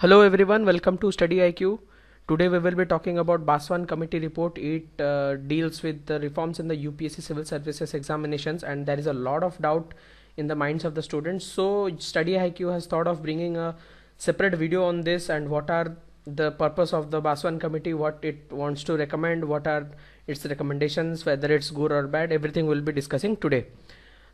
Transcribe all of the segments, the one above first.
Hello everyone, welcome to StudyIQ. Today we will be talking about Baswan committee report. It deals with the reforms in the UPSC Civil Services Examinations, and there is a lot of doubt in the minds of the students. So StudyIQ has thought of bringing a separate video on this and what are the purpose of the Baswan committee, what it wants to recommend, what are its recommendations, whether it's good or bad, everything we'll be discussing today.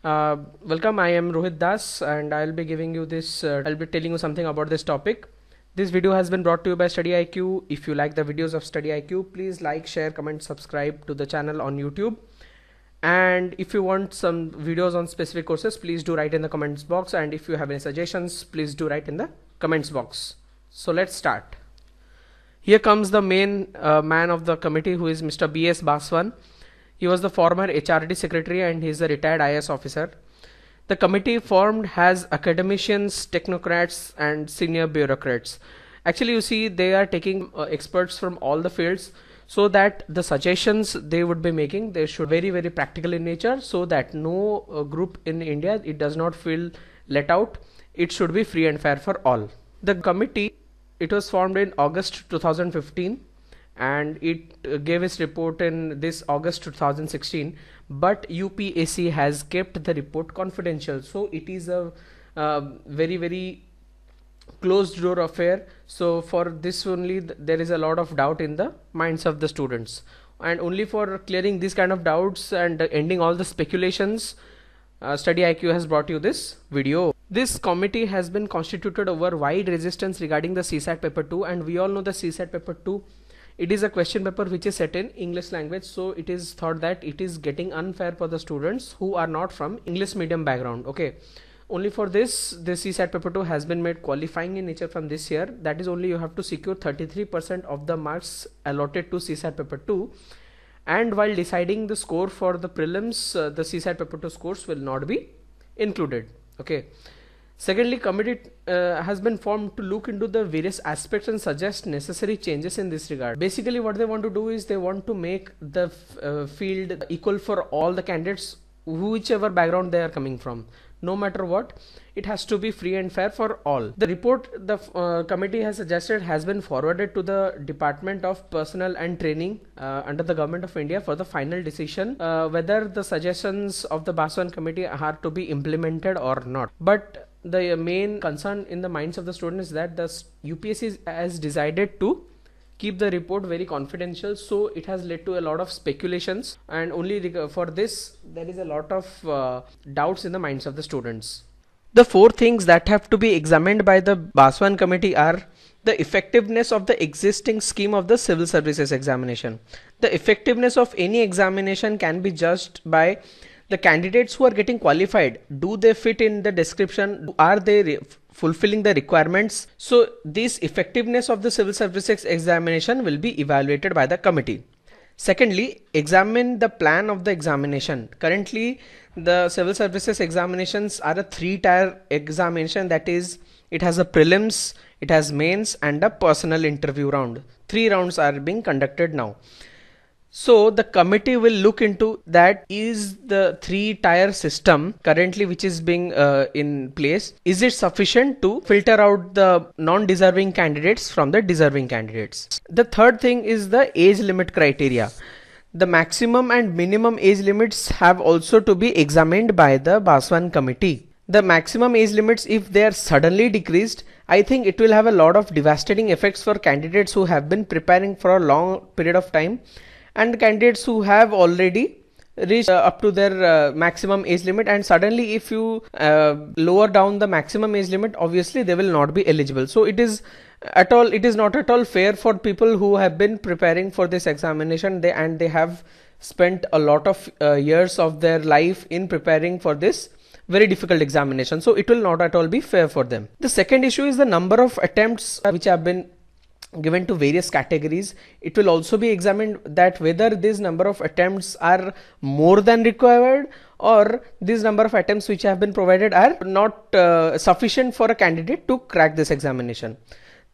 Welcome, I am Rohit Das and I'll be giving you this, I'll be telling you something about this topic. This video has been brought to you by StudyIQ. If you like the videos of StudyIQ, please like, share, comment, subscribe to the channel on YouTube. And if you want some videos on specific courses, please do write in the comments box. And if you have any suggestions, please do write in the comments box. So let's start. Here comes the main man of the committee, who is Mr. B.S. Baswan. He was the former HRD secretary and he is a retired IAS officer. The committee formed has academicians, technocrats and senior bureaucrats. Actually, you see, they are taking experts from all the fields so that the suggestions they would be making, they should be very practical in nature, so that no group in India, it does not feel let out. It should be free and fair for all. The committee, it was formed in August 2015 and it gave its report in this August 2016, but UPSC has kept the report confidential, so it is a very closed door affair. So for this only there is a lot of doubt in the minds of the students, and only for clearing these kind of doubts and ending all the speculations, StudyIQ has brought you this video. This committee has been constituted over wide resistance regarding the CSAT paper 2, and we all know the CSAT paper 2, it is a question paper which is set in English language, so it is thought that it is getting unfair for the students who are not from English medium background. Okay, only for this CSAT paper 2 has been made qualifying in nature from this year. That is, only you have to secure 33% of the marks allotted to CSAT paper 2, and while deciding the score for the prelims, the CSAT paper 2 scores will not be included. Okay. Secondly, committee has been formed to look into the various aspects and suggest necessary changes in this regard. Basically, what they want to do is they want to make the field equal for all the candidates, whichever background they are coming from. No matter what, it has to be free and fair for all. The report the committee has suggested has been forwarded to the Department of Personnel and Training under the Government of India for the final decision whether the suggestions of the Baswan committee are to be implemented or not. But the main concern in the minds of the students is that the UPSC has decided to keep the report very confidential, so it has led to a lot of speculations, and only for this there is a lot of doubts in the minds of the students. The four things that have to be examined by the Baswan committee are the effectiveness of the existing scheme of the Civil Services Examination. The effectiveness of any examination can be judged by the candidates who are getting qualified. Do they fit in the description? Are they fulfilling the requirements? So this effectiveness of the Civil Services Examination will be evaluated by the committee. Secondly, examine the plan of the examination. Currently, the Civil Services Examinations are a 3-tier examination, that is, it has a prelims, it has mains and a personal interview round. 3 rounds are being conducted now. So the committee will look into that. Is the 3-tier system currently which is being in place, is it sufficient to filter out the non-deserving candidates from the deserving candidates? The third thing is the age limit criteria. The maximum and minimum age limits have also to be examined by the Baswan committee. The maximum age limits, if they are suddenly decreased, I think it will have a lot of devastating effects for candidates who have been preparing for a long period of time, and candidates who have already reached up to their maximum age limit, and suddenly if you lower down the maximum age limit, obviously they will not be eligible. So it is not at all fair for people who have been preparing for this examination, they have spent a lot of years of their life in preparing for this very difficult examination, so it will not at all be fair for them. The second issue is the number of attempts which have been given to various categories. It will also be examined that whether this number of attempts are more than required, or this number of attempts which have been provided are not sufficient for a candidate to crack this examination.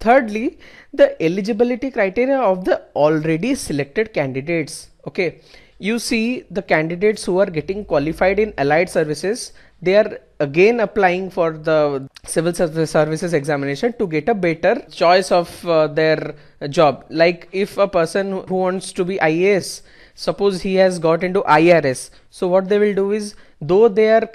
Thirdly, the eligibility criteria of the already selected candidates. Okay, you see, the candidates who are getting qualified in allied services, they are again applying for the civil services examination to get a better choice of their job. Like if a person who wants to be IAS, suppose he has got into IRS, so what they will do is, though they are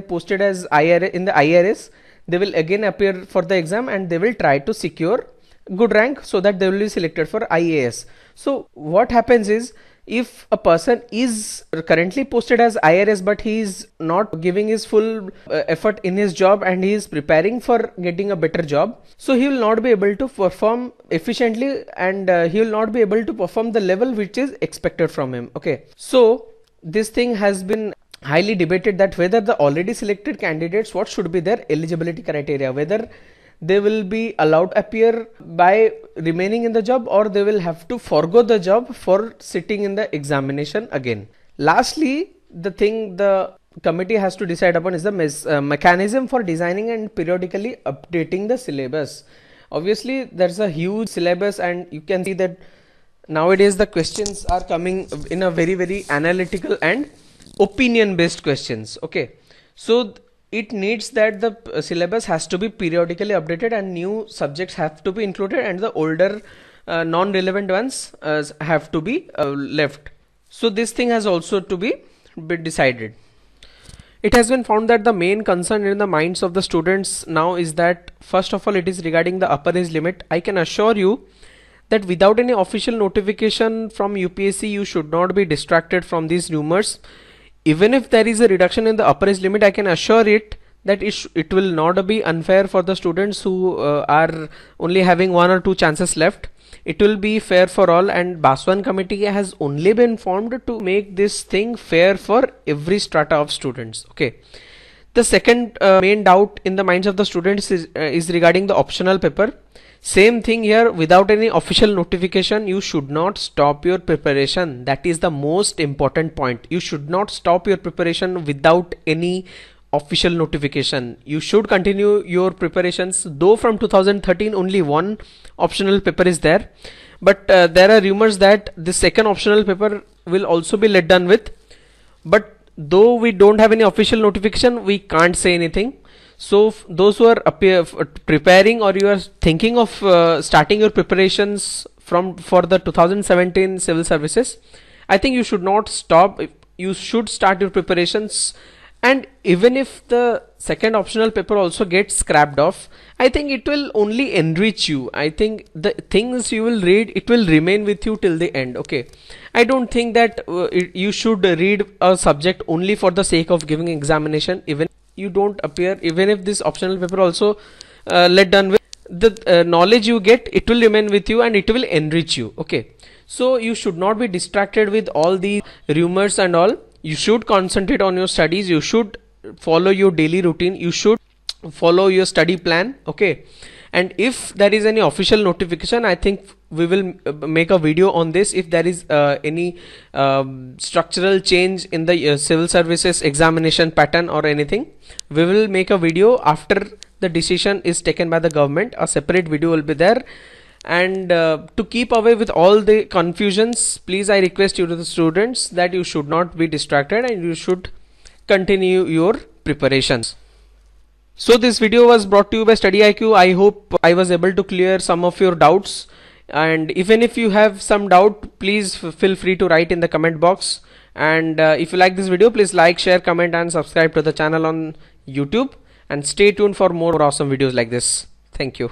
posted as IRS in the IRS, they will again appear for the exam and they will try to secure good rank so that they will be selected for IAS. So what happens is, if a person is currently posted as IRS but he is not giving his full effort in his job and he is preparing for getting a better job, so he will not be able to perform efficiently and he will not be able to perform the level which is expected from him. Okay, so this thing has been highly debated, that whether the already selected candidates, what should be their eligibility criteria, whether they will be allowed to appear by remaining in the job or they will have to forego the job for sitting in the examination again. Lastly, the thing the committee has to decide upon is the mechanism for designing and periodically updating the syllabus. Obviously there's a huge syllabus and you can see that nowadays the questions are coming in a very analytical and opinion based questions. Okay, so it needs that the syllabus has to be periodically updated and new subjects have to be included and the older non-relevant ones have to be left. So this thing has also to be decided. It has been found that the main concern in the minds of the students now is that, first of all, it is regarding the upper age limit. I can assure you that without any official notification from UPSC, you should not be distracted from these rumors. Even if there is a reduction in the upper age limit, I can assure it that it will not be unfair for the students who are only having 1 or 2 chances left. It will be fair for all, and Baswan committee has only been formed to make this thing fair for every strata of students. Okay. The second main doubt in the minds of the students is regarding the optional paper. Same thing here, without any official notification, you should not stop your preparation. That is the most important point. You should not stop your preparation without any official notification. You should continue your preparations, though from 2013 only one optional paper is there, but there are rumors that the second optional paper will also be let done with, but though we don't have any official notification, we can't say anything. So those who are preparing, or you are thinking of starting your preparations for the 2017 civil services, I think you should not stop. You should start your preparations, and even if the second optional paper also gets scrapped off, I think it will only enrich you. I think the things you will read, it will remain with you till the end. Okay, I don't think that you should read a subject only for the sake of giving examination. Even you don't appear, even if this optional paper also let done with, the knowledge you get, it will remain with you and it will enrich you. Okay, so you should not be distracted with all these rumors and all. You should concentrate on your studies. You should follow your daily routine. You should follow your study plan. Okay, and if there is any official notification, I think we will make a video on this. If there is any structural change in the civil services examination pattern or anything, we will make a video after the decision is taken by the government. A separate video will be there. And to keep away with all the confusions, please, I request you to the students that you should not be distracted and you should continue your preparations. So this video was brought to you by StudyIQ. I hope I was able to clear some of your doubts, and even if you have some doubt, please feel free to write in the comment box. And if you like this video, please like, share, comment and subscribe to the channel on YouTube, and stay tuned for more awesome videos like this. Thank you.